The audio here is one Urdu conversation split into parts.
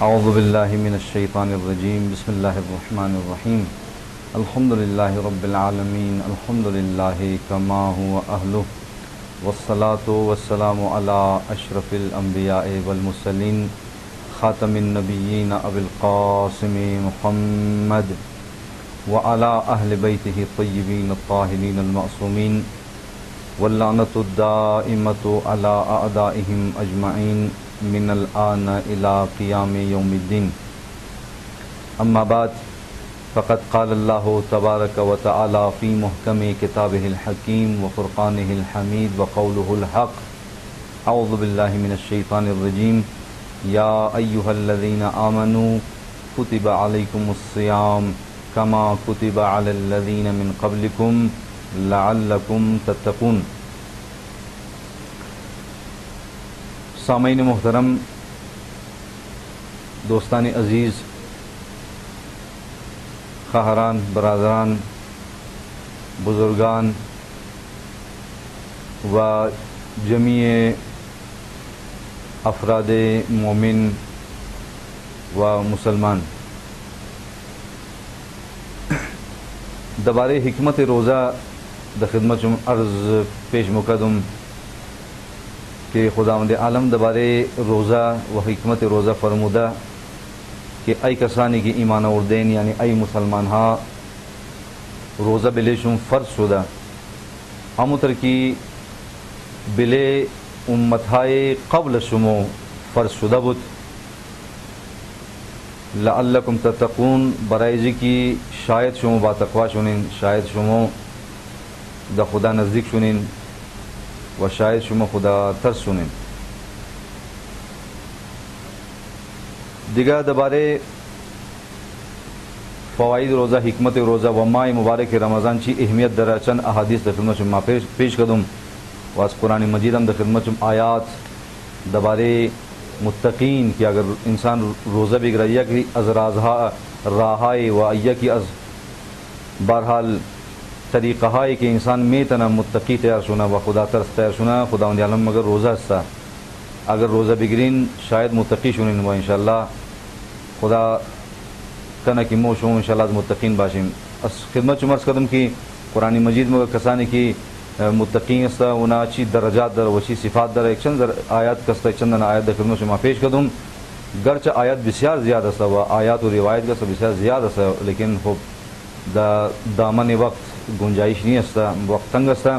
اعوذ باللہ من الشیطان الرجیم بسم اللہ الرحمن الرحیم الحمد للہ رب العالمین الحمد للہ کما هو اہلہ والصلاة والسلام علی اشرف الانبیاء والمرسلین خاتم النبیین ابی القاسم محمد وعلی اہل بیتہ الطیبین الطاہرین المعصومین واللعنۃ الدائمۃ علی اعدائہم اجمعین من الآن الى قیام یوم الدین. اما بعد فقد قال اللہ تبارک و تعالی فی محکم کتابہ الحکیم وفرقانہ الحمید وقولہ الحق. اعوذ باللہ من الشیطان الرجیم یا ایہا الذین آمنوا کتب علیکم الصیام کما کتب علی الذین من قبلکم لعلکم تتقون. سامعین محترم، دوستان عزیز، خواہران، برادران، بزرگان و جمیع افراد مومن و مسلمان، دربار حکمت روزہ د خدمت عرض پیش مقدم کہ خداوند عالم دربارے روزہ و حکمت روزہ فرمودہ کہ ای کسانی کی ایمان اردین یعنی ای مسلمان ہا روزہ بلے شم فرض شدہ امتر کی بلے امتہائے قبل شمو فرض شدہ بود لعلکم تتقون برائزی کی شاید شمو با تقوی شنین، شاید شمو دا خدا نزدیک شنین و شاید شما خدا ترس سنیں. دیگر دربارے فوائد روزہ، حکمت روزہ و ماہ مبارک رمضان چی اہمیت در چند احادیث در خدمت شما پیش کردم و از قرآن مجید ہم در خدمت شما آیات دربارے متقین کہ اگر انسان روزہ بگریا کی از راہائے و ایا کی از بہرحال طریقہ ہے کہ انسان میں تنا متقی تیار شنا و خدا ترس تیار شنا. خداوند عالم مگر روزہ ہستا اگر روزہ بگرین شاید متقی شنین و انشاءاللہ خدا کنا کی مو شو انشاءاللہ متقین باشیم. اس خدمت عمرس قدم کی قرآن مجید مگر کسانی کی متقین ہستا ونا اچھی درجات در وچی صفات در ایک چند آیات کستا چندن آیات در خدمت شما پیش کردم. گرچہ آیات بسیار زیادہ ہستا و آیات و روایت کا بسیار زیادہ ہستا لیکن خوب دامن وقت گنجائش نہیں ہستا، وقت تنگ ہستا،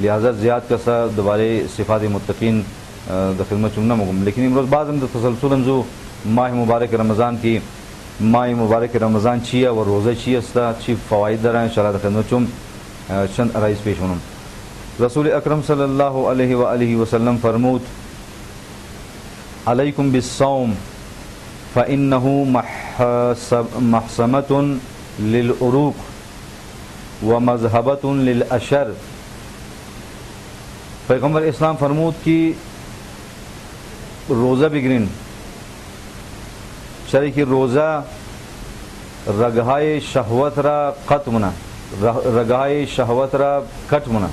لہذا زیاد کسا دوبارے صفات متقین دا خدمت چمنا مگم. لیکن امروز بعض ہم دا تسلسل ہمزو ماہ مبارک رمضان کی ماہ مبارک رمضان چیا و روزہ چی ہستا چی فوائد در ہیں انشاءاللہ دا خدمت چم چند ارائز پیش ہونم. رسول اکرم صلی اللہ علیہ وآلہ وسلم فرمود علیکم بالصوم فإنہ محسمۃ للعروق و مذہبۃ للاشر. پیغمبر اسلام فرمود کی روزہ بگرین شرع کی روزہ رگہائے شہوت را قط منا، رگہائے شہوت را کٹ منا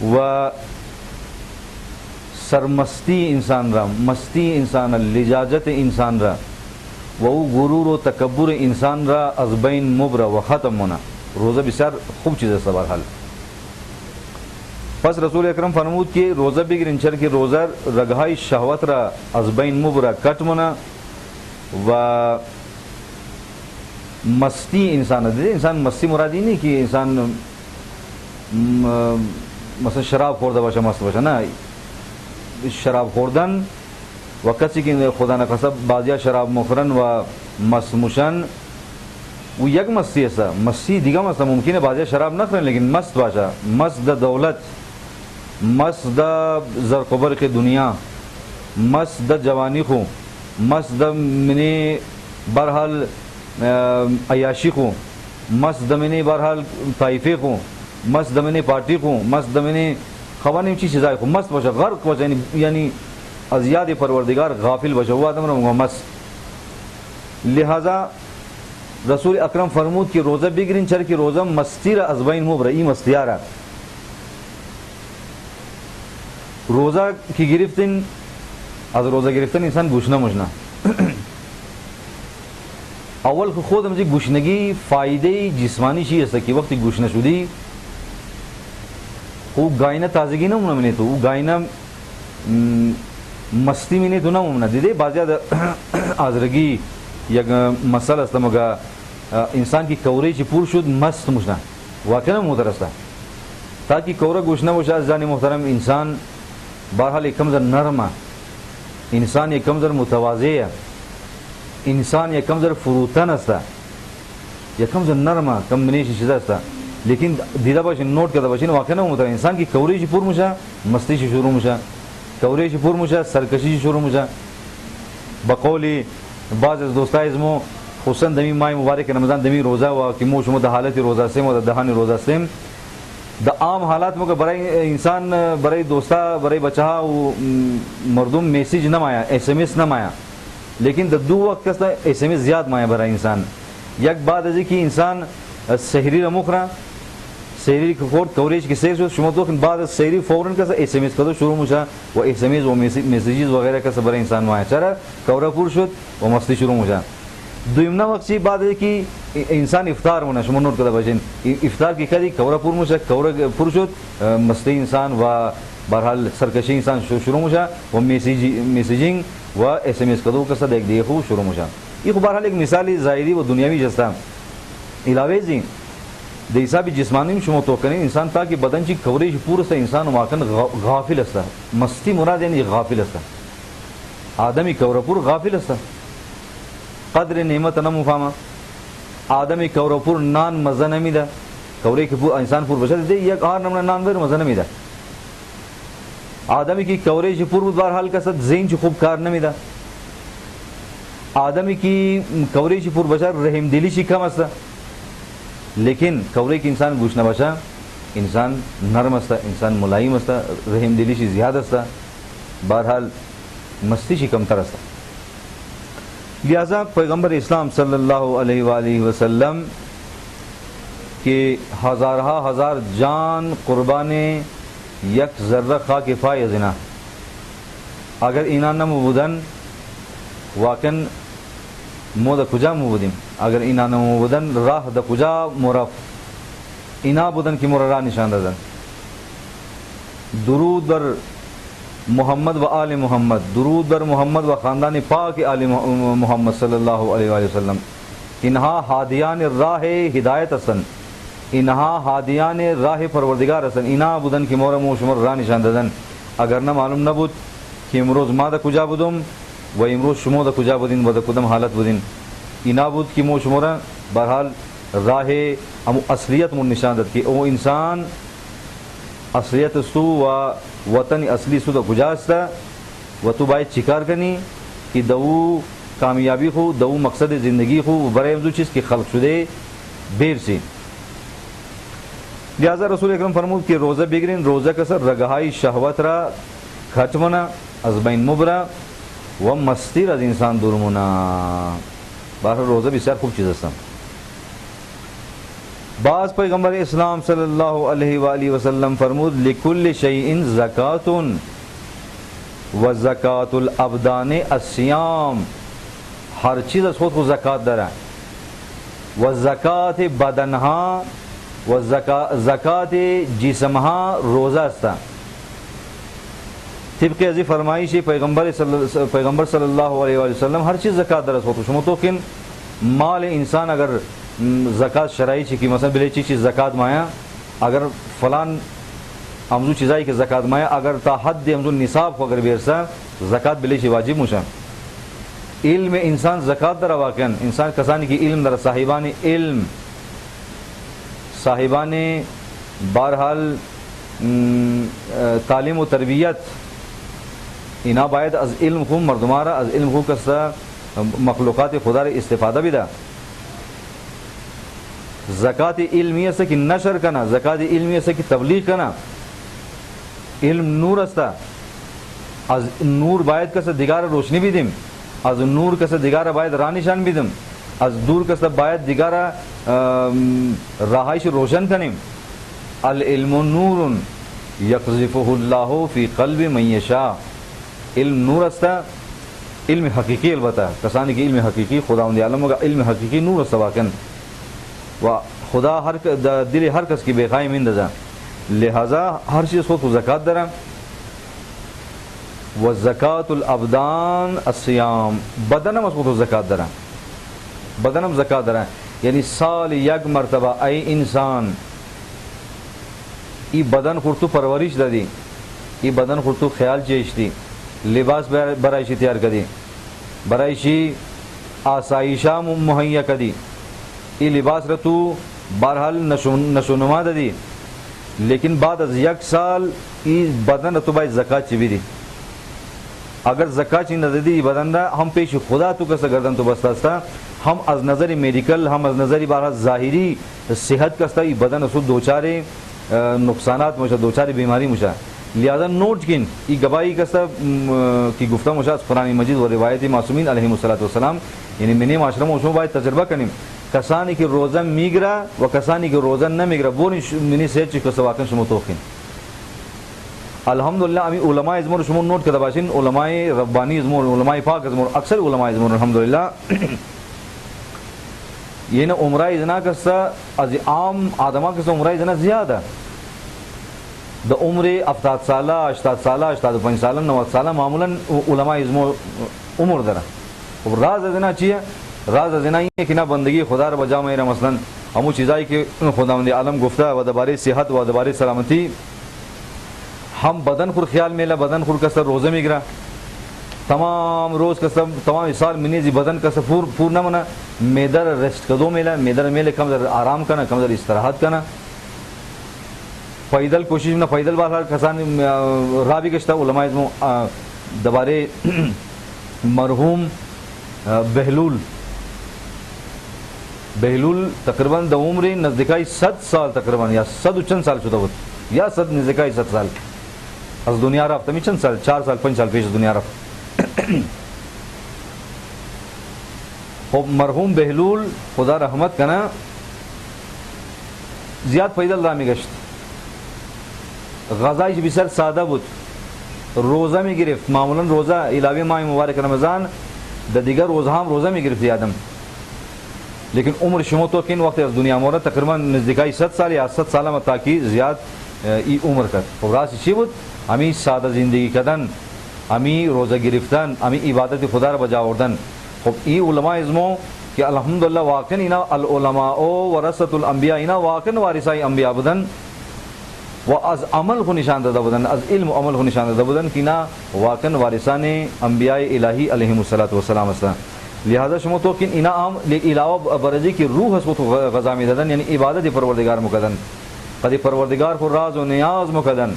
و سرمستی انسان را، مستی انسان را، لجاجت انسان را و غرور و تکبر انسان را از بین مبرا و ختم ہونا. روزہ بسیار خوب چیز ہے بہرحال. پس رسول اکرم فرمود کہ روزہ بگرین چر کہ روزہ رگہائی شہوت را از بین مبرا کٹ منا و مستی انسان دے. انسان مستی مرادی نہیں کہ انسان مثلا شراب خورده باشه مست باشه، نه، شراب خوردن و کسی که خدا نخواسته بعضیا شراب مخورن و مست موشن و یک مستی است. مستی دیگه است، ممکنه بعضیا شراب نخورن لیکن مست باشه، مست د دولت، مست د زرق و برق دنیا، مست د جوانی خو، مست د منی برحال عیاشی خو، مست د منی برحال طائفه خو، مست د منی پارٹی خو، مست د منی خوانیم چی چیزای خو مست باشه، غرق باشه، یعنی از یاد پروردگار غافل باشه، وہ آدم رو مست. لہذا رسول اکرم فرمود کہ روزہ بگرین چر کی روزہ مستی را از بین مبر، ای مستیارا روزہ کی گرفتن از روزه گرفتن انسان گوشنه مشنه اول خود همچی گوشنگی فایده جسمانی چی است که وقتی گوشنه شدی او گاینه تازگی نمونه تو او گاینه مستی مینه تو نمونه دیده بعضی آزرگی یک مسئله است مگه انسان کی کوره چی پور شد مست مشنه واقعا محترسته تاکہ کوره گوشنه باشه از جان محترم انسان بہرحال یک کمزر نرمه انسان یک کمزر متواضع انسان یک کمزر فروتن است یک کمزر نرمه کم بنیش چیز است لیکن دیده باشین نوٹ کرده باشین واقعا محترم انسان کی کوره چی پور میشه مستی چی شروع میشه کوره چی پور میشه سرکشی چی شروع میشه بقولی بعض از دوستای ازمو خصوصا دمی ماه مبارک رمضان دمی روزه و که مو شما د حالت روزه سیم و د دهان روزه سیم د عام حالات مگه برای انسان برای دوستا برای بچها و مردم میسیج نمایا ایس ایم ایس نمایا لیکن د دو وقت کستا ایس ایم ایس زیاد مایا برای انسان یک بعد از که انسان سحری را مخرا سحری که خورد کوریج که سیر شد شما دوخن بعد از سحری فوراً کسا ایس ایم ایس کدو شروع میشه و ایس ایم ایس و میسیجز وغیره کسا برای انسان مایا چرا کوره پور شد و مستی شروع میشه دویمنا وقت چی بعد از که انسان افطار مونه شما نوٹ کرده باشین افطار کی کدی کوره پور میشه کوره پور شد مستی انسان و بهرحال سرکشی انسان شروع میشه و میسیجینگ و ایس ایم ایس کدو کسا دیکھ دیگه خوب شروع میشه یہ خب بهرحال ایک مثالی ظاهری و دنیاوی جستا علاوه زین د حساب جسمانی شما تو کنین انسان تا که بدن چی کوریش پور است انسان واقعا غافل است مستی مراد یعنی غافل است آدمی کوره پور غافل است قدر نعمت نمفهمه آدمی کوره پور نان مزه نمیده کوره که پور انسان پور بشه ده یک آر نمونه نان بر مزه نمیده آدمی کی کوره چی پور بود بهرحال کسد ذهن چی خوب کار نمیده آدمی کی کوره چی پور بشه رحم دلی چی کم است لیکن کوره کی انسان گوش نباشه انسان نرم است انسان ملایم است رحم دلی چی زیاد است بهرحال مستی چی کمتر است لہذا پیغمبر اسلام صلی اللہ علیہ وآلہ وسلم کے ہزارہ ہزار جان قربان یک ذرہ خاک فای زنا اگر اینا نمودن واقعا مو دا کجا مودیم اگر اینا نمودن راہ دا کجا مرف اینا بودن کی مرا راہ نشان دادن درود بر محمد و آل محمد درود بر محمد و خاندان پاک آل محمد صلی اللہ علیہ وآلہ وسلم انہا ہادیان راہ ہدایت حسن انہا ہادیان راہ پروردگار حسن انہا بودن کی مورا مو شمر راہ نشان دادن اگر نہ معلوم نہ بود کہ امروز ما دا کجا بودم و امروز شمو دا کجا بودین و دا کدم حالت بودین انہا بود کی مو شمورا بہرحال راہ اصلیت من نشان داد کہ او انسان اصلیت سو و وطن اصلی سو دا کجا استا و تو باید چیکار کنی کہ دو کامیابی خو دو مقصد زندگی خو برای امزو چیز کی خلق شده بیر سی لہذا رسول اکرم فرمود کہ روزہ بگرین روزہ کسر رگہائی شہوت را کھٹمنا از بین مبرا و مستی را از انسان دور منا بہر روزہ بسیار خوب چیز است بعض پیغمبر اسلام صلی اللہ علیہ وآلہ وسلم فرمود لکل شیء زکات و زکات الابدان الصیام ہر چیز از خود کو زکات داره و زکات بدنها و زکات جسمها روزه است طبق ازی فرمایش پیغمبر صلی اللہ علیہ وآلہ وسلم ہر چیز زکات داره از خود شما تو کن مال انسان اگر زکات شرعی چی کی مثلا بلی چیز زکات مایا اگر فلان امزو چیزایی که زکات مایا اگر تا حد امزو نصاب کو اگر بیرسا زکات بلی چی واجب موشا علم انسان زکات در واقعا انسان کسانی کی علم در صاحبان علم صاحبان بہرحال تعلیم و تربیت اینا باید از علم خو مردمارا از علم خو کستا مخلوقات خدا را استفاده بیده زکات علمی است که نشر کنا زکات علمی است که تبلیغ کنا علم نور است از نور باید کس دیگار روشنی بیدیم از نور کس دیگار باید رانشان بیدیم از دور کس باید دیگار راهایش روشن کنیم العلم نور یقذفه الله فی قلب من یشاء علم نور استا علم حقیقی البتہ کسانی کی علم حقیقی خداوند عالم کا علم حقیقی نور است واقعا و خدا ہر دل ہر کس کی بے خواہی مندزا لہذا ہر چیز خود زکات درا و زکات الابدان الصیام بدنم اس خود زکات درا بدنم زکات درا یعنی سال یک مرتبہ ای انسان ای بدن خود تو پرورش دادی ای بدن خود تو خیال چیشتی لباس برایشی تیار کردی برایشی آسائشہ مہیا کردی ای لباس را تو بہرحال نشونما دادی لیکن بعد از یک سال ای بدن تو باید زکات چی بھی اگر زکات چی نہ دی بدن را ہم پیش خدا تو کسا گردن تو بستاستا ہم از نظر میڈیکل ہم از نظر بہرحال ظاہری صحت کستا ای بدن اسو دوچارے نقصانات مشا دوچاری بیماری مشا لہذا نوٹ کن ای گواہی کستا کی گفتہ مشا قرآن مجید و روایت معصومین علیہم السلام یعنی منی معاشرہ میں باید تجربہ کنیم کسانی کی روزہ میگرا و کسانی کی روزہ نہ میگرا بولی منی صحت چی کسا واقعا شما توقین الحمدللہ امی علماء ازمور شما نوٹ کتا باشین علماء ربانی ازمور علماء پاک ازمور اکثر علماء ازمور الحمدللہ یہ نا عمرہ ازنا کسا از عام آدمہ کسا عمرہ ازنا زیادہ دا عمر 70 سالہ 80 سالہ 85 سالہ 90 سالہ معمولاً علماء ازمور عمر درہ راز ازنا چیئے راز ازنا یہ ہے کہ نا بندگی خدا رب جا میرا مثلاً ہمو چیزائی کہ خداوند عالم گفتہ و دباری صحت و دباری سلامتی ہم بدن خور خیال میلا بدن خور کسا روزہ میگرا تمام روز کسا تمام سال منیزی بدن کسا پور نہ منا میدر ریسٹ کدو میلا میدر میلے کم در آرام کنا کم در استراحت کنا پیدل کوشش نہ پیدل بار کسان رابی گشتہ علماء ازمو دبارے مرحوم بہلول تقریباً دا عمری نزدیکائی 100 سال تقریباً یا 100 چند سال شدہ بود یا 100 نزدیکائی 100 سال از دنیا رفت ہمیں چند سال 4 سال 5 سال پیش دنیا رفت خب مرحوم بہلول خدا رحمت کنا زیاد پیدل رامی گشت غذائش بسر سادہ بود روزہ میں گرفت معمولاً روزہ علاوہ ماہ مبارک رمضان دا دیگر روزہ ہم روزہ میں گرفت آدم لیکن عمر شما تو کن وقت از دنیا مورد تقریباً نزدیکائی 100 سال یا 100 سالہ متاکی زیاد ای عمر کرد خب راست چی بود ہمیں سادہ زندگی کردن ہمیں روزہ گرفتن ہمیں عبادت خدا را بجا آوردن خب ای علماء ازمو کہ الحمدللہ واقعا اینا العلماء ورثۃ الانبیاء اینا واقعا وارثای انبیاء بدن و از عمل کو نشان دادا بدن از علم و عمل کو نشان دادا بدن کہ نا واقعا وارثان انبیاء الہی علیہم السلام است لہذا شما تو کن اینا عام علاوہ برزی کی روح اس کو غذا میں دادن یعنی عبادت پروردگار مقدن قد پروردگار کو راز و نیاز مقدن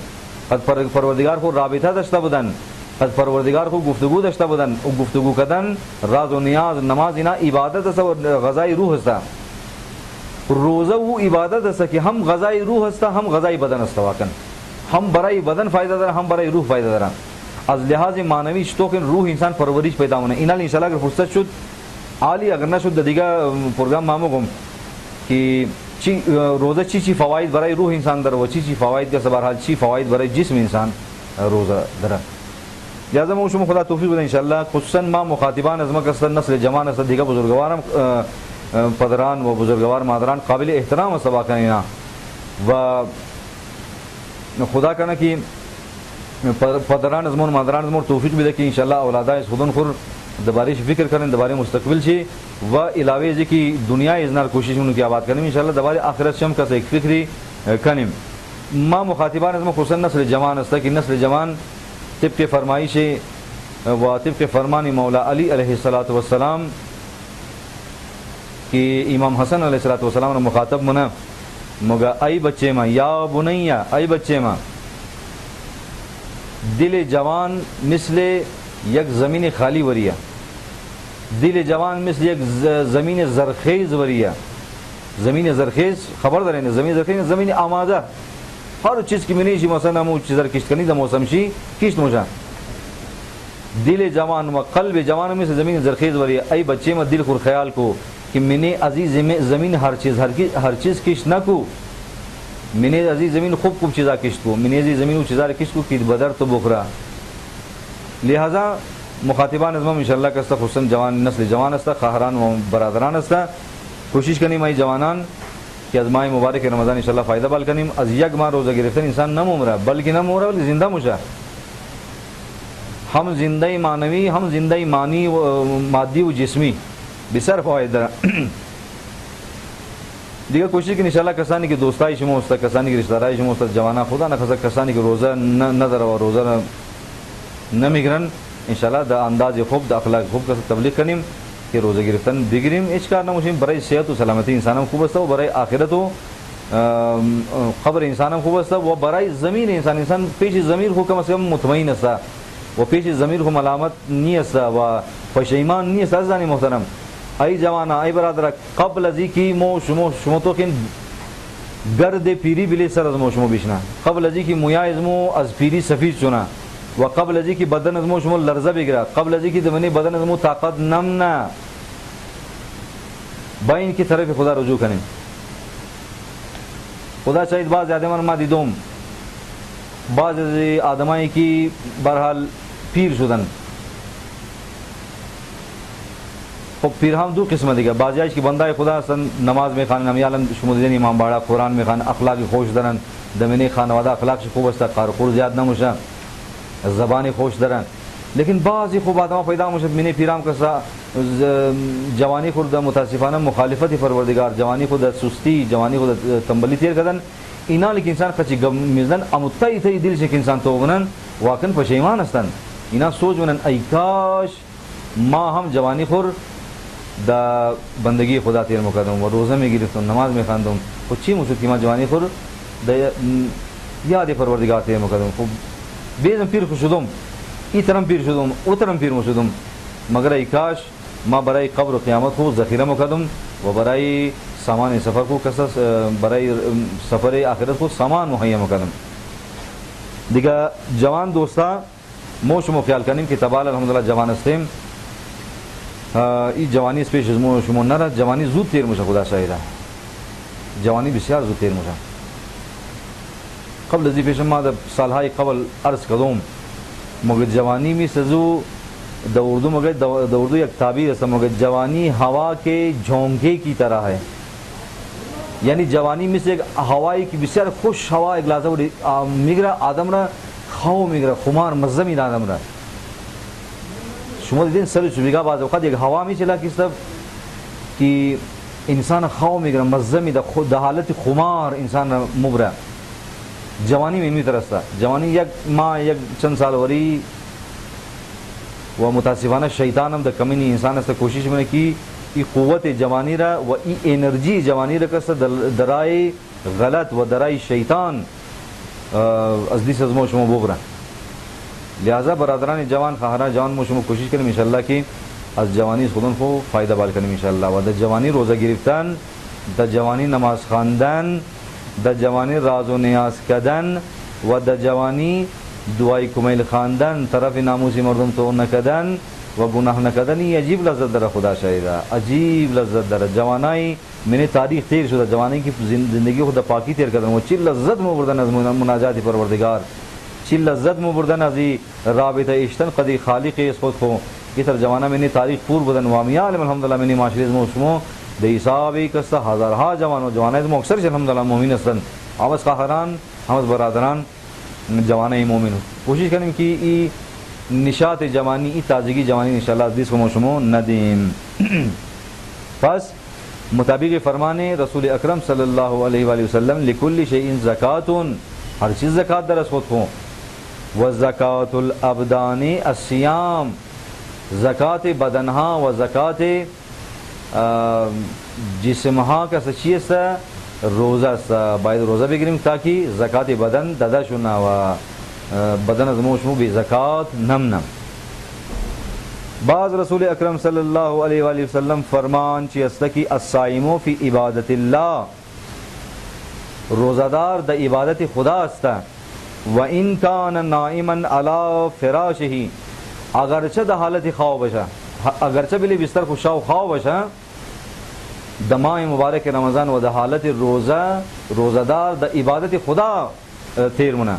قد پروردگار کو رابطہ داشتہ بدن قد پروردگار کو گفتگو داشتہ بدن او گفتگو کدن راز و نیاز نماز اینا عبادت است و غذای روح است روزہ وہ عبادت است کہ ہم غذای روح است ہم غذای بدن است واقعا ہم برای بدن فائدہ دار ہم برای روح فائدہ دار از لحاظ معنوی تو کہ روح انسان پرورش پیدا ہونے انال انشاءاللہ اگر فرصت شد عالی اگر نہ شد دیگا پروگرام مامو گم کہ روزہ چی فوائد برای روح انسان در و چی فوائد کا سبارحال چی فوائد برای جسم انسان روزہ در لہذا میں شما خدا توفیق بدے انشاءاللہ خصوصاً ما مخاطبان از مکسر نسل جوان است دیگا بزرگوارم پدران و بزرگوار مادران قابل احترام است واقعا و خدا کنا کہ پدران ازمون مادران ازمون توفیق بھی دے کہ انشاءاللہ اولادہ اس خودن خور دوبارے فکر کریں دوبارے مستقبل چی و علاوہ جی کی دنیا ازنار کوشش ان کی آباد کریں انشاءاللہ دوبارے آخرت شم کا ایک فکری کنیم ما مخاطبان ازمون خصوصاً نسل جوان است کہ نسل جوان طبق فرمائش و طبق فرمان مولا علی علیہ السلام کہ امام حسن علیہ السلام نے مخاطب منا مگا ای بچے ماں یا بنیا ای بچے ماں دل جوان مثل یک زمین خالی وریہ دل جوان مثل یک زمین زرخیز وریہ زمین زرخیز خبر داریں زمین زرخیز زمین آمادہ ہر چیز کی منیشی مثلا ہم چیزر کشت کرنی دا موسم شی کشت مجھا دل جوان و قلب جوان میں سے زمین زرخیز وریہ ای بچے میں دل خور خیال کو کہ میں نے عزیز زمین ہر چیز کشت نہ کو میں نے عزیز زمین خوب چیزا کشت کو میں نے عزیز زمین چیزا کشت کو کہ بدر تو بخرا لہذا مخاطبان ازمم انشاءاللہ کستا خصوصاً جوان نسل جوان استا خواهران و برادران استا کوشش کنیم ای جوانان کہ از ماہ مبارک رمضان انشاءاللہ فائدہ بال کنیم. از یک ماہ روزہ گرفتن انسان نہ ممرہ بلکہ نہ ممرہ بلکہ زندہ مشا. ہم زندہ معنوی ہم زندہ مانی و مادی و جسمی بسر فوائد در دیگر کوشش کی انشاءاللہ کسانی کی دوستائی شما استا کسانی کی رشتہ داری شما استا جوانا خدا نہ خسا کسانی کی روزہ نہ در و روزہ نہ مگرن انشاءاللہ دا انداز خوب دا اخلاق خوب کسا تبلیغ کنیم کہ روزہ گرفتن بگریم اچ کار نہ مشیم برای صحت و سلامتی انسانم خوب است و برای آخرت و قبر انسانم خوب است و برای ضمیر انسان پیش ضمیر خو کم از کم مطمئن است و پیش ضمیر خو ملامت نی است و پشیمان نی است. عزیزانی محترم ای جوانا ای برادر قبل ازی کی مو شما تو کن گرد پیری بلی سر از مو شما بیشنا قبل ازی کی مویا ازمو از پیری سفید چنا و قبل ازی کی بدن ازمو شما لرزه بگیرا قبل ازی کی دمنی بدن ازمو طاقت نم نہ بین کی طرف خدا رجوع کنیم. خدا شاید بعض آدمان ما دیدم بعض آدمایی کی برحال پیر شدن. خب پیر هم دو قسم دیگه بعضی هایش که بنده خدا هستن نماز میخوانن نمیالن شما دیدن امام باڑا قرآن میخوان اخلاقی خوش دارن دمینه خانواده اخلاقش خوب است قارقور زیاد نموشه زبانی خوش دارن. لیکن بعضی خوب آدم پیدا مشد مینه پیرام کسا جوانی خود متاسفانه مخالفت پروردگار جوانی خود سستی جوانی خود تنبلی تیر کردن اینا لیکن انسان خچی گم میزدن امتای تی دل شک انسان تو بنن واقعا پشیمان هستن اینا سوچ بنن ای کاش ما هم جوانی خور دا بندگی خدا تیر مکردم و روزه میگرفتم نماز میخواندم خود چی مشد که ما جوانی خور دا یاد پروردگار تیر مکردم خب بیزم پیر شدم ای طرم پیر شدم او طرم پیر شدم مگر ای کاش ما برای قبر و قیامت کو ذخیره مکردم و برای سامان سفر کو کسا برای سفر آخرت کو سامان مهیا مکردم. دیگه جوان دوستا مو شما خیال کنیم که تبال الحمدلله جوان هستیم این جوانی از پیش از مو شما نره جوانی زود تیر میشه خدا شاهده جوانی بسیار زود تیر میشه. قبل از پیش ما در سالهای قبل عرض کردم مگر جوانی می سزو دا اردو مگر دا اردو یک تعبیر است مگر جوانی ہوا کے جھونکے کی طرح ہے یعنی جوانی میں سے ایک ہوائی کی بسیار خوش ہوا ایک لازم میگرا آدم را خواو میگرا خمار مزمی آدم را شما دیدین سر چوبیگا بعض اوقات ایک ہوا می چلا کس طرف کہ انسان خواو میگرا مزمی دا خود دا حالت خمار انسان مبرا جوانی میں طرح جوانی یک ماہ یک چند سال وری و متاسفانہ شیطان ہم دا کمینی انسان است کوشش میں کی ای قوت جوانی را و ای انرجی جوانی را کس درائے غلط و درائے شیطان از دیس از مو شما بغرا. لہذا برادران جوان خواهران جوان مو شما کوشش کنیم انشاءاللہ کی از جوانی خودن کو فائدہ بال کنیم انشاءاللہ و دا جوانی روزہ گرفتن دا جوانی نماز خواندن دا جوانی راز و نیاز کردن و دا جوانی دعای کمیل خواندن طرف ناموسی مردم تو نکردن و گناه نکردن یہ عجیب لذت در خدا شاہدہ عجیب لذت در جوانائی میں نے تاریخ تیر شدہ جوانی کی زندگی خدا پاکی تیر کردن وہ چل لذت مو بردن از مناجات پروردگار چل لذت مو بردن از رابطہ اشتن قدی خالق اس خود کو اس طرح جوانا میں نے تاریخ پور بدن وامی عالم الحمدللہ میں نے معاشرے مو شمو دے حسابی کستا ہزارہا جوان و جوانہ مو اکثر الحمدللہ مومن استن آواز خواہران آواز برادران جوانہ مومن کوشش کریں کہ ای نشاط جوانی ای تازگی جوانی انشاءاللہ حدیث کو موشمو ندیم. پس مطابق فرمان رسول اکرم صلی اللہ علیہ وآلہ وسلم لکل شیئن زکاتون ہر چیز زکات در اس خود کو و زکات الابدان السیام زکات بدنہا و زکات جسمہا کا سچی سا روزہ سا باید روزہ بگیریم تاکہ زکات بدن دادا شنا و بدن از موشمو بی زکات نم نم. بعض رسول اکرم صلی اللہ علیہ وآلہ وسلم فرمان چی است کی الصائمو فی عبادت اللہ روزہ دار دا عبادت خدا است و ان کان نائما علی فراشہ اگرچہ دا حالت خواو بشا اگرچہ بلی بستر خوشاو خواو بشا دا ماہ مبارک رمضان و دا حالت روزہ دار دا عبادت خدا تیر منا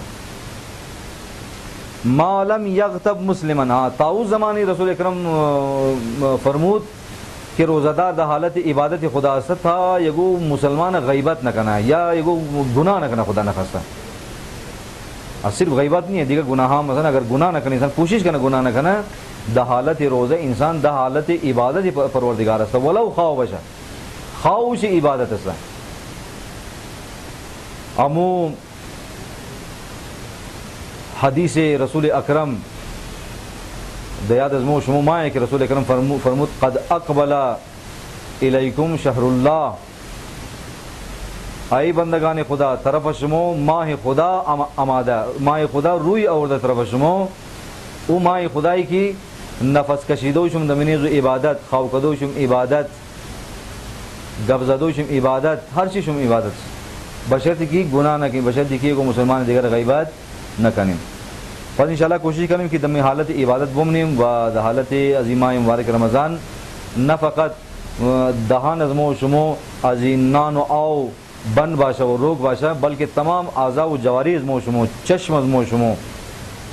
ما لم یغتب مسلمن. طاؤس زمانی رسول اکرم فرمود کہ روزہ دار دا حالت عبادت خدا است تھا یگو مسلمان غیبت نہ کنا یا یگو گناہ نہ کنا خدا نہ خاصا. اور صرف غیبت نہیں ہے، دیگر گناہ مثلا اگر گناہ نہ کرے انسان کوشش کرنا گناہ نہ کرنا، دا حالت روزہ انسان دا حالت عبادت پروردگار است ولو خواہ بشا خواہ سے عبادت است. امو حدیث رسول اکرم دیاد ازمو شمو مائے کہ رسول اکرم فرمود قد اقبل الیکم شہر اللہ، ای بندگان خدا طرف شمو ماہ خدا آمادہ، ماہ خدا روی آورده طرف شمو. او ماہ خدای کی نفس کشیدو شم دمینیز عبادت، خواہ کدو شم عبادت، گبزدو شم عبادت، ہر چیز شم عبادت، بشرط کی گناہ نہ کی، بشرط کی کو مسلمان دیگر غیبت نہ کنیم. پس انشاءاللہ کوشش کریں کہ دمی حالت عبادت بمنیم و حالت عظیمہ مبارک رمضان نہ فقط دہا نظمو شمو عظینان و آو بن باشا و روگ باشا، بلکہ تمام اعضاء و جواری ازمو شمو، چشم ازمو شمو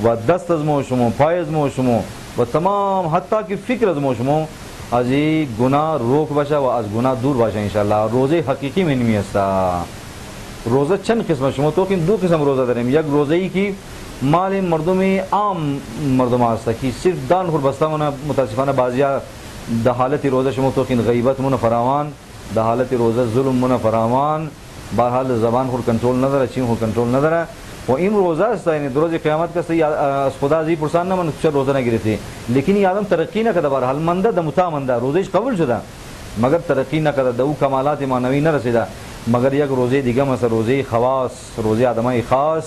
و دست ازمو شمو، پای ازمو شمو و تمام حتیٰ کی فکر ازمو شمو ازی گناہ روک باشا و از گناہ دور باشا انشاءاللہ. روزے حقیقی میں نمی ہستا. روزہ چند قسم شمو تو کہ دو قسم روزہ داریم. یک روزہی کی مال مردمی عام مردم آستا کی صرف دان خور بستا منا متاسفانہ بازیا دا حالت روزہ شمو تو کہ غیبت منا فراوان، دا حالت روزہ ظلم منا فراوان، بہرحال زبان خور کنٹرول نظر ہے، چین خور کنٹرول نظر ہے. وہ این روزہ استا یعنی روز قیامت کا سی خدا زی پرسان نہ من چھ روزہ نہ گری تھی، لیکن یہ آدم ترقی نہ کدا بہرحال مندہ دا متا مندہ روزش قبول شدہ مگر ترقی نہ کدا دو کمالات معنوی نہ رسیدہ. مگر یک روزے دیگه مثلا روزے خواص، روزے آدمائی خاص،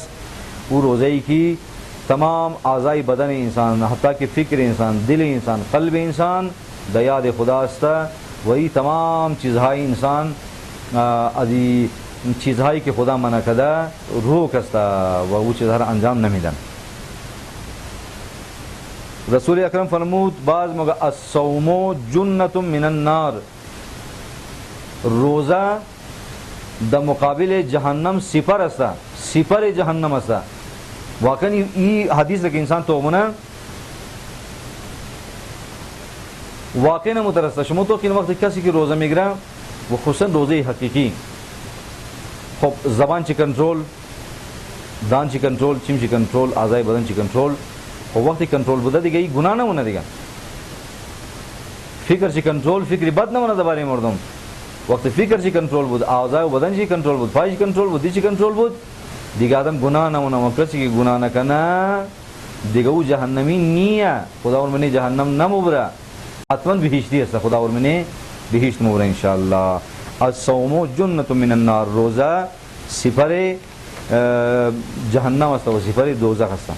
وہ روزے کی تمام اعضائی بدن انسان حتیٰ کہ فکر انسان، دل انسان، قلب انسان دیاد خدا استا. وہی تمام چیزہائی انسان ادی چیزہائی کہ خدا منع کدا روح کستا و وہ چیزہا انجام نمیدن. رسول اکرم فرمود بعض مگا الصوم جنت من النار، روزہ دا مقابل جہنم سپر استا، سپر جہنم استا. واقعی یہ حدیث لکہ انسان تو منا واقعی نہ مترستا شمو تو کن وقت کسی کی روزہ میگرا وہ خصوصاً روزے حقیقی خب زبان چی کنٹرول، دان چی کنٹرول، چیم چی کنٹرول، اعضاء بدن چی کنٹرول، وہ وقت کنٹرول بدا دی گئی گناہ نہ ہونا دی گا. فکر چی کنٹرول، فکری بد نہ ہونا دبارے مردم وقت فکر چی کنٹرول بود، اعضاء بدن چی کنٹرول بود، پای چی کنٹرول بود، دی چی کنٹرول بود دیگه آدم گناه نمونه و کسی که گناه نکنه دیگه او جهنمی نیه، خدا ورمنه جهنم نمبره، حتما بهشتی است، خدا ورمنه بهشت مبره انشاءالله. الصوم جنت من النار، روزه سپر جهنم است و سپر دوزخ است.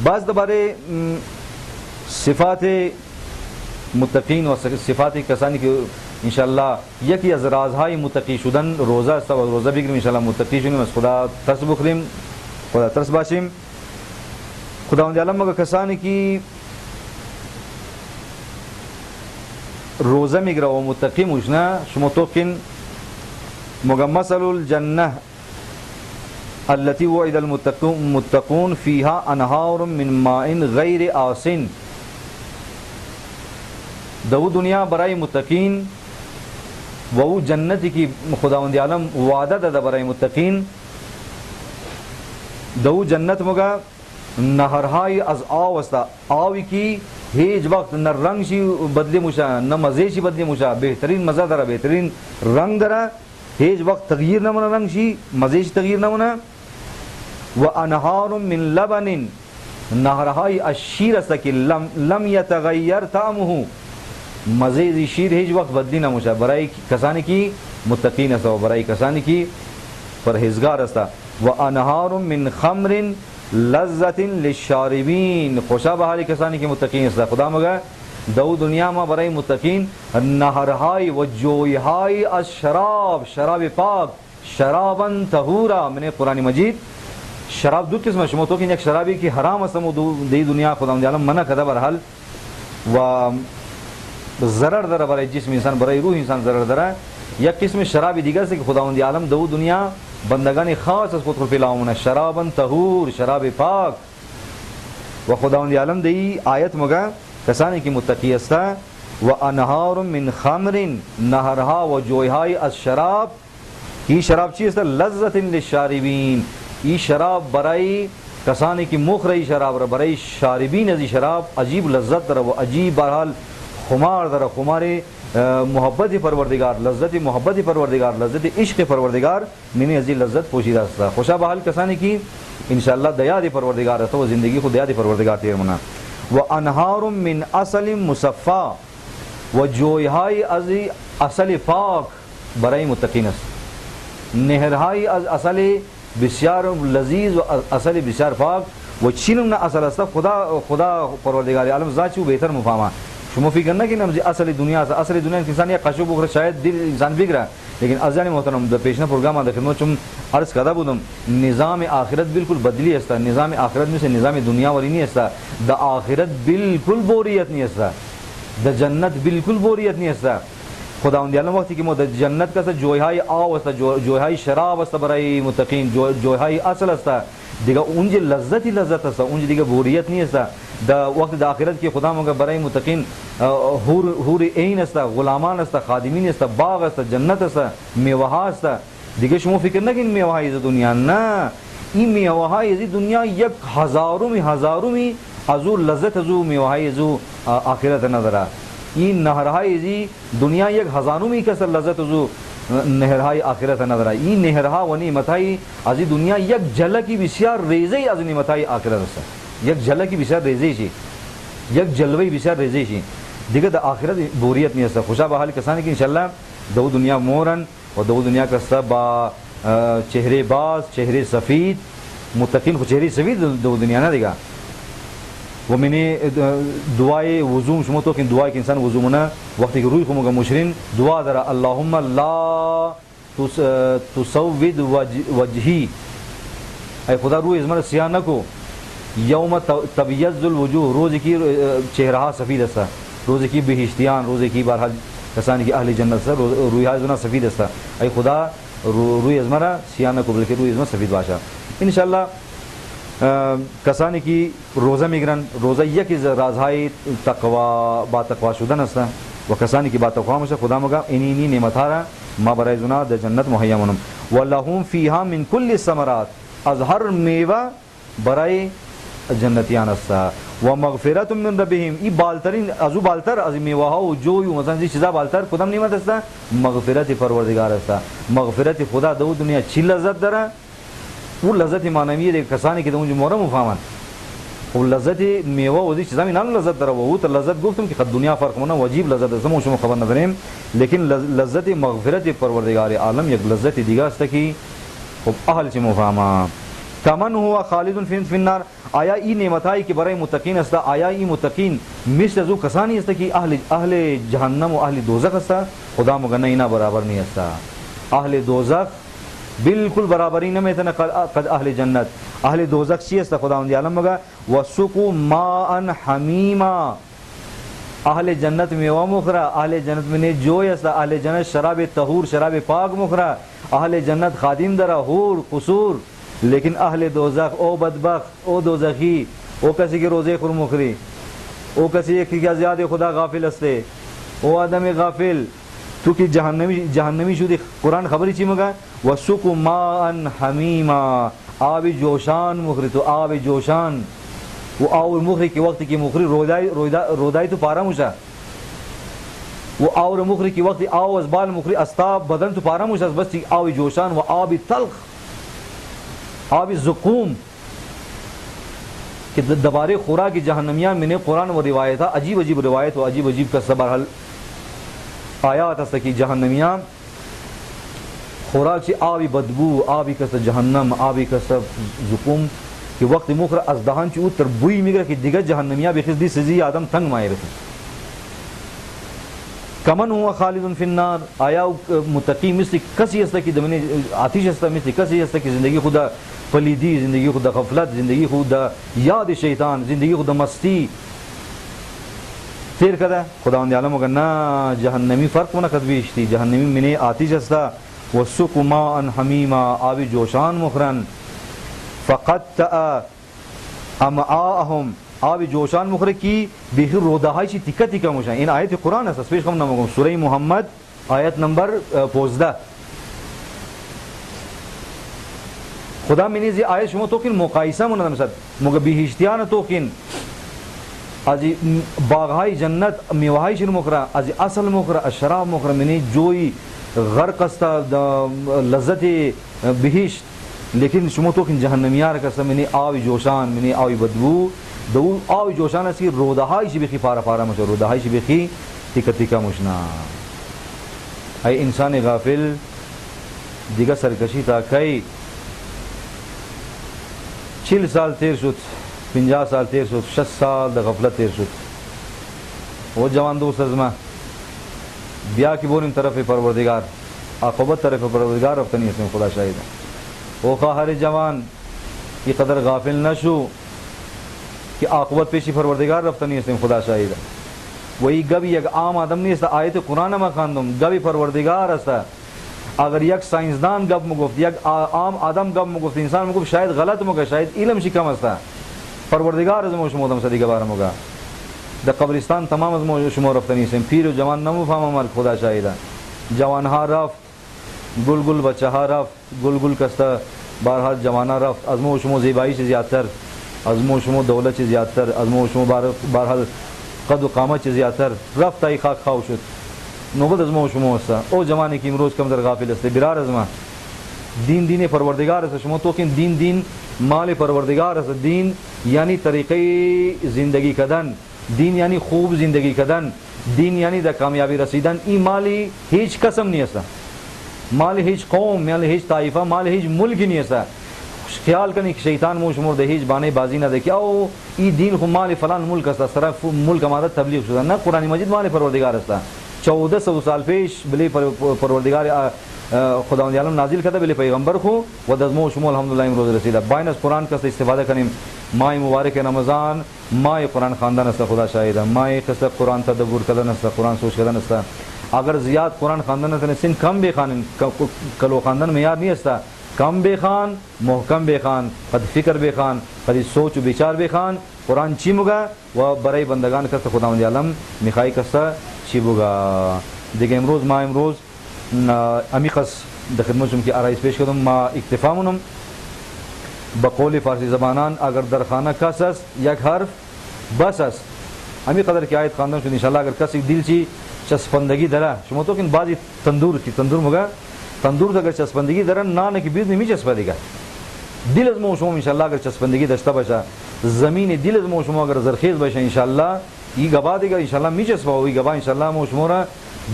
بعض دوباره صفات متقین و صفات کسانی که انشاءاللہ یکی از رازهای متقی شدن روزه است و روزه بگیریم انشاءاللہ متقی شدیم، از خدا ترس بخوریم، خدا ترس باشیم. خداوند عالم مگه کسانی که روزه میگیره و متقی موشنه شما توقین مگه مثل الجنه التي وعد المتقون فيها انهار من ماء غیر آسن. دو دنیا برای متقین و او جنتی کی خداوند عالم وعدہ ده برای متقین. دو جنت مگا نہرهای از آو استا، آوی کی هیچ وقت نہ رنگ شی بدلی موشا نہ مزے شی بدلی موشا، بہترین مزہ دارا، بہترین رنگ دارا، هیچ وقت تغییر نہ منا رنگ شی، مزے شی تغییر نہ منا. و انهار من لبن، نہرهای از شیر استا کی لم یتغیر طعمه، مزے شیر ہیچ وقت بدلی نہ موشا، برای کسانی کی متقین استا و برای کسانی کی پرہیزگار استا. و انہار من خمر لذت للشاربین، خوشا بہاری کسانی کی متقین استا. خدا مگا دو دنیا ما برای متقین نہرهای و جویهای از شراب، شراب پاک، شرابا طهورا. من قرآن مجید شراب دو قسم شما تو کہ یک شرابی کی حرام اسم دی دنیا خدا عالم منع کدا برحال و ضرر داره برای جسم انسان، برای روح انسان ضرر داره. یک قسم شراب دیگر سے کہ خداوند عالم دو دنیا بندگان خاص از خود پیلاومونه شرابا طهور شراب پاک و خداوند عالم دی آیت مگا کسانی که متقی استا و انهار من خمر نهرها و جویهای از شراب این شراب چی است لذت للشاربین این شراب برای کسانی که مخری شراب را برای شاربین از شراب عجیب لذت داره و عجیب برحال خمار داره خمار محبت پروردگار لذت محبت پروردگار لذت عشق پروردگار میں نے عزیز لذت پوشیدہ است خوشا بحال کسانی کی انشاءاللہ دیاد پروردگار است و زندگی خود دیاد پروردگار تیر منا و انہار من اصل مصفا و جویهای از اصل پاک برای متقین است نهرهای از اصل بسیار لذیذ و اصل بسیار پاک و چینم نه اصل است خدا پروردگار عالم ذات چو بهتر مفهمه شما فکر نکنید نمزی اصل دنیا است اصل دنیا انسان یک قشو بخوره شاید دل انسان بگیره لیکن عزیزان محترم در پیشنا پروگرام در خدمت چون عرض کرده بودم نظام آخرت بالکل بدلی است نظام آخرت مثل نظام دنیا ولی نہیں است در آخرت بالکل بوریت نہیں است در جنت بالکل بوریت نہیں است خداوند عالم وقتی که ما در جنت کسا جویهای آب است جویهای شراب است برای متقین جویهای اصل است دیگه اونج لذتی لذت است اونج دیگه بوریت نہیں است در وقت در آخرت که خدا مگر برای متقین حور عین است غلامان است خادمین است باغ است جنت است میوه ها است دیگه شما فکر نکنید میوه های از دنیا نه این میوه های از دنیا یک هزارومی ازو لذت ازو میوه های ازو آخرت نداره این نهرهای ازی دنیا یک هزارومی کسر لذت ازو نهرهای آخرت نداره این نهرها و نعمتهای از دنیا یک جلکی بسیار ریزه از نعمتهای آخرت است یک جلکی بسیار ریزه شی یک جلوه بسیار ریزه شی دیگه در آخرت بوریت نہیں است خوشا بحال کسانی که انشاءالله دو دنیا مورن و دو دنیا کستا با چهره باز چهره سفید متقین خود چهره سفید دو دنیا نه دیگه و میں نے دعای وضو شما تو کہ دعای کہ انسان وضو منا وقتی کہ روی کو مگا مشرین دعا درا اللهم لا تسود وجهی اے خدا روی ازمر سیاہ نہ کو یوم تبیض الوجوہ روز کی چہرہ سفید است روز کی بہشتیان روز کی بہرحال کسانی کی اہل جنت سے روی ازمر سفید است اے خدا روی ازمر سیاہ نہ کو بلکہ روی ازمر سفید باشا انشاءاللہ کسانی کی روزه میگیرن روزه یکی از رازهای تقوا با تقوا شدن است و کسانی که با تقوا میشه خدا میگه اینی نعمتها را ما برای زنا در جنت مهیا منم و لهم فیها من کل الثمرات از هر میوه برای جنتیان است و مغفرت من ربهم ای بالترین ازو بالتر از میوه ها و جوی و مثلا چیزا بالتر کدام نعمت است مغفرت پروردگار است مغفرت خدا دو دنیا چی لذت داره وہ لذت معنوی ہے کسانی که اونجا مورا مفهمن و لذت میوه و چیزا می نام لذت داره و تو لذت گفتم که خود دنیا فرق مونه واجب لذت است ما شما خبر نداریم لیکن لذت مغفرت پروردگار عالم یک لذت دیگه است که خب اهل چه مفهمه کمن هو خالد فی النار آیا این نعمتایی که برای متقین است آیا این متقین مثل ازو کسانی است که اهل جهنم و اهل دوزخ است خدا مگه نه اینا برابر نہیں است اهل دوزخ بالکل برابری نہ میتنا قد اہل جنت اہل دوزخ چی است خداوند عالم مگا وسقوا ماء حمیما اہل جنت میوہ مخرا اہل جنت میں جوی است اہل جنت شراب طہور شراب پاک مخرا اہل جنت خادم درا حور قصور لیکن اہل دوزخ او بدبخت او دوزخی او کسی کے روزے خور مخری او کسی کہ زیادہ خدا غافل استے او آدم غافل تو کہ جہنمی شدی قرآن خبری چی مگا وسقوا ماء حمیما آب جوشان مخری تو آب جوشان وہ آور مخری کی وقت کی مخری رودائی تو پارا مشا وہ آور مخری کی وقت آو از بال مخری استاب بدن تو پارا مشا بس آب جوشان و آب تلخ آب زقوم کہ دبار خوراک جہنمیان میں نے قرآن و روایت عجیب عجیب روایت و عجیب عجیب کا سبر آیات است کہ جہنمیان خوراک چی آبی بدبو آبی کس جہنم آبی کس زقوم کہ وقت مخر از دهان چی او تر بوی میگره که دیگه جهنمیا بخیز دی سزی آدم تنگ مایه بخیز کمن هو خالد فی النار آیا متقی مثل کسی است که دمنی آتیش است مثل کسی است که زندگی خود پلیدی زندگی خود غفلت زندگی خود یاد شیطان زندگی خود مستی تیر کده خداوند عالم مگر نه جهنمی فرق مونه کد بیشتی جهنمی منی آتیش است وسق ماء حمیما آبی جوشان مخرن فقطع امعاءهم آبی جوشان مخر کی بیخی رودهای چی تکا تکا مشن. این آیت قرآن است پیش خم نمگم سوره محمد آیت نمبر 15. خدا منیزی آیت شما توکین مقایسه منم سر مگه بیهشتیان توکین از باغهای جنت میوهای شیر مخرا از اصل مخرا الشراب مخرا منی جوی غرق است لذت بهشت، لیکن شما توکین جهنمیار کس منی آوی جوشان منی آوی بدبو دو آوی جوشان اسی رودهای شی بخی پارا پارا مش رودهای شی بخی تیکا تیکا مشنا. ای انسان غافل دیگه سرکشی تا کی 40 سال تیر شد 50 سال تیر شد 60 سال د غفلت تیر شد. وہ جوان دوست از ما بیا کی بولیم طرف پروردگار عاقبت طرف پروردگار رفتنی اس میں خدا شاہد ہے. وہ خواہر جوان کی قدر غافل نشو کہ عاقبت پیشی پروردگار رفتنی اس میں خدا شاہد ہے. وہی گبی یک عام آدم نہیں استا آیت قرآن ما خواندم گبی پروردگار استا. اگر یک سائنسدان گپ مگفت یک عام آدم گپ مگفت انسان مگفت شاید غلط مگا شاید علم شی کم استا. پروردگار از ما شما دم صدیق بار مگا در قبرستان تمام از ما شما رفتنی اسم پیر و جوان نمو فهم مرد خدا شاہد ہے. جوان ها رفت گل گل بچہ ها رفت گل گل کستا بارها جوانا رفت از ما شما زیبایی سے زیادتر از ما شما دولت سے زیادتر از ما شما بارها قد و قامت سے زیادتر رفت ای خاک خواہ شد نوبت از ما شما استا. او جوانی کی امروز کم در غافل استے برار از ما دین دین پروردگار است شما تو کن دین دین مال پروردگار است. دین یعنی طریقه زندگی کردن، دین یعنی خوب زندگی کردن، دین یعنی در کامیابی رسیدن. این مالی هیچ قسم نہیں است، مال هیچ قوم، مال هیچ طائفه، مال هیچ ملک نہیں است. خیال کنی کہ شیطان مو شمور ده هیچ بانے بازی نہ دیکھے او ای دین خو مال فلان ملک است صرف ملک ہمارا تبلیغ شدہ نہ. قرآن مجید مال پروردگار است. 1400 سال پیش بلی پروردگار خداوند عالم نازل کرده بلی پیغمبر خو و دزمو شمول الحمدلله امروز رسیده. باین از قرآن کس استفاده کنیم. ماه مبارک رمضان ماه قرآن خواندن است خدا شاهد. ماه کس قرآن تدبر کردن است، قرآن سوچ کردن است. اگر زیاد قرآن خواندن است سن کم بخوانیم، کلو خواندن معیار نہیں است. کم بخوان محکم بخوان قد فکر بخوان قد سوچ و بیچار بخوان. قرآن چی مگا و برای بندگان کس خداوند عالم میخوای کس چی بگا. دیگه امروز ما امروز امی قص در خدمتشم که آرایش پیش کردم ما اکتفا منم بقول فارسی زبانان اگر در خانه کس است یک حرف بس است. امی قدر که آیت خواندم شد انشاءالله. اگر کسی دل چی چسپندگی داره شما تو کن بعضی تندور کی تندور مگا تندور اگر چسپندگی داره نان کی بیز نمی چسپا دیگه. دل از ما شما انشاءالله اگر چسپندگی داشته باشه زمین دل از ما شما اگر زرخیز باشه انشاءالله یہ گبا دیگه انشاءالله می چسپا و یہ گبا انشاءالله ما شما را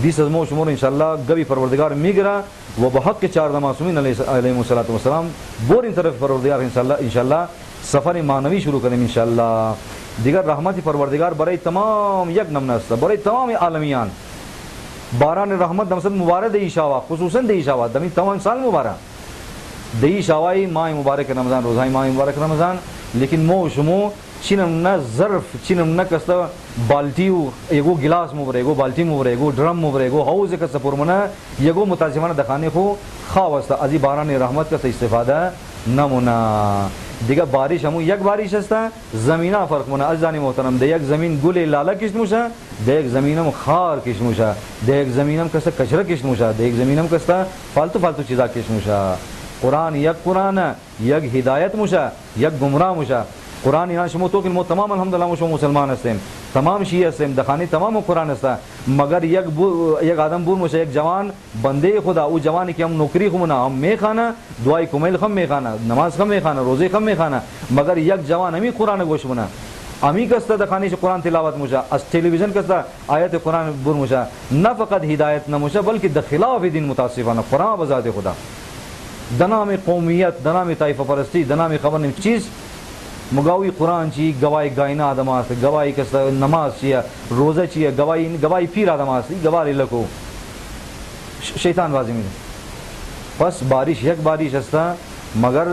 دیس از ما شما انشاءالله گبی پروردگار میگرا و به حق 14 معصومین علیهم الصلوۃ والسلام بور این طرف پروردگار انشاءالله سفر معنوی شروع کنیم انشاءالله. دیگر رحمت پروردگار برای تمام یک نمونه است برای تمام عالمیان. باران رحمت دمسد مبارک دی شاوا خصوصا دی شاوا دمی تمام سال مبارک دی شاوای ماه مبارک رمضان روزهای ماه مبارک رمضان. لیکن مو شمو چینم نه ظرف چینم نه کستا بالتی و یگو گلاس مبره یگو بالتی مبره یگو درم مبره یگو حوض کستا پرمنه یگو متاسفانه دخانه خو خواست ازی باران رحمت کستا استفاده نمونه. دیگه بارش همون یک بارش است زمینا فرق مونه. عزیزان محترم ده یک زمین گل لاله کشت موشه ده یک زمینم خار کشت موشه ده یک زمینم کستا کچره کشت موشه ده یک زمینم کستا فالتو چیزا کشت موشه. قرآن یک قرآن یک هدایت موشه یک گمراه موشه. قرآن یہاں شما تو کہ مو تمام الحمدللہ مو شما مسلمان هستیم تمام شیعه هستیم دخانی تمام قرآن است مگر یک آدم بور موشه یک جوان بنده خدا او جوانی که هم نوکری خمنا هم میخانه دعای کمیل خم میخانه نماز خم میخانه روزه خم میخانه مگر یک جوان همی قرآن گوش بنا امی کستا دخانیش قرآن تلاوت موشه از تلویزیون کستا آیت قرآن بور موشه نه فقط هدایت نموشه بلکه د خلاف دین متاسفانه قرآن بذات خدا دنام قومیت دنام طائفه پرستی دنام خبر نیم چیز مگاوی قرآن چی گواہی گائنا آدم است گواہی کس نماز چیه روزه چیه گواہی پیر آدم است گواہی لکو شیطان بازی میده. پس بارش یک بارش است مگر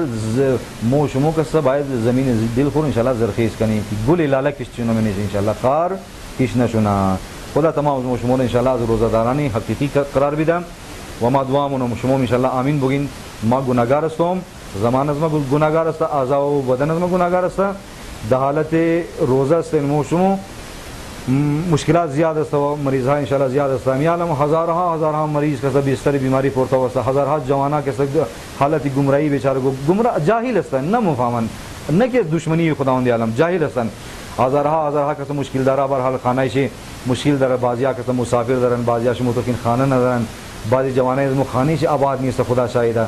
مو شمو کس باید زمین دل خور انشاءالله زرخیز کنی گل لاله کش چونو میں نیست انشاءالله خار کش نشونا. خدا تمام مو شمو انشاءالله از روزه دارانی حقیقی قرار بیدم وما دعامون شما انشاءالله آمین بگین. ما گناهگار هستم، زمان از ما گناهگار است، اعضا و بدن از ما گناهگار است. در حالت روزه است شما مشکلات زیاد است و مریض ها انشاءالله زیاد است. میعلم هزارها مریض که بیشتر بیماری پورتا است، هزارها جوانا که حالت گمراهی بیچاره گمراه جاهل هستند، نه مفهمن، نه که دشمنی خداوند عالم، جاهل هستند. هزارها کس مشکل داره بر حال خانه شی مشکل داره، بعضیا کس مسافر دارن، بعضیاش متقین خانه ندارن، بعضی جوانای از خانه شی آباد نیست. خدا شاهده.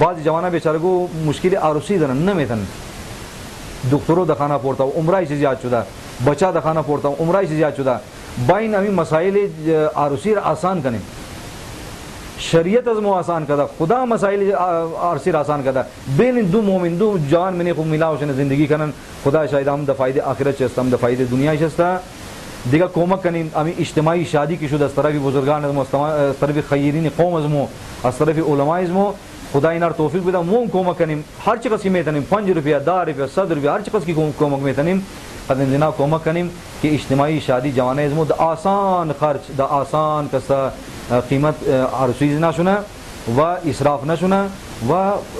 بعضی جوانا بیچاره کو مشکل عروسی دارن، نمیتن دکترو دخانه پورتا عمره چیز زیاد شده، بچا دخانه پورتا عمره چیز زیاد شده. باین امی مسائل عروسی را آسان کنیم، شریعت از مو آسان کده، خدا مسائل عرصی را آسان کده. بین دو مومن دو جوان منی خوب ملاوشن زندگی کنن. خدا شاید هم دفاید آخرت چست، هم دفاید دنیا چست. دیگه کمک کنیم. امی اجتماعی شادی کی شد از طرف بزرگان از مو، از طرف خیرین قوم از مو، از طرف علماء از مو. خدا اینا توفیق بده. مون کمک کنیم هر چی قسم میتونیم، 5 روپیه 10 روپیه 100 روپیه هر چی قسم کی کمک میتونیم قدم دینا کمک کنیم که اجتماعی شادی جوانه از مو د آسان خرچ، د آسان کسا قیمت عرصی نشونه و اسراف نشونه و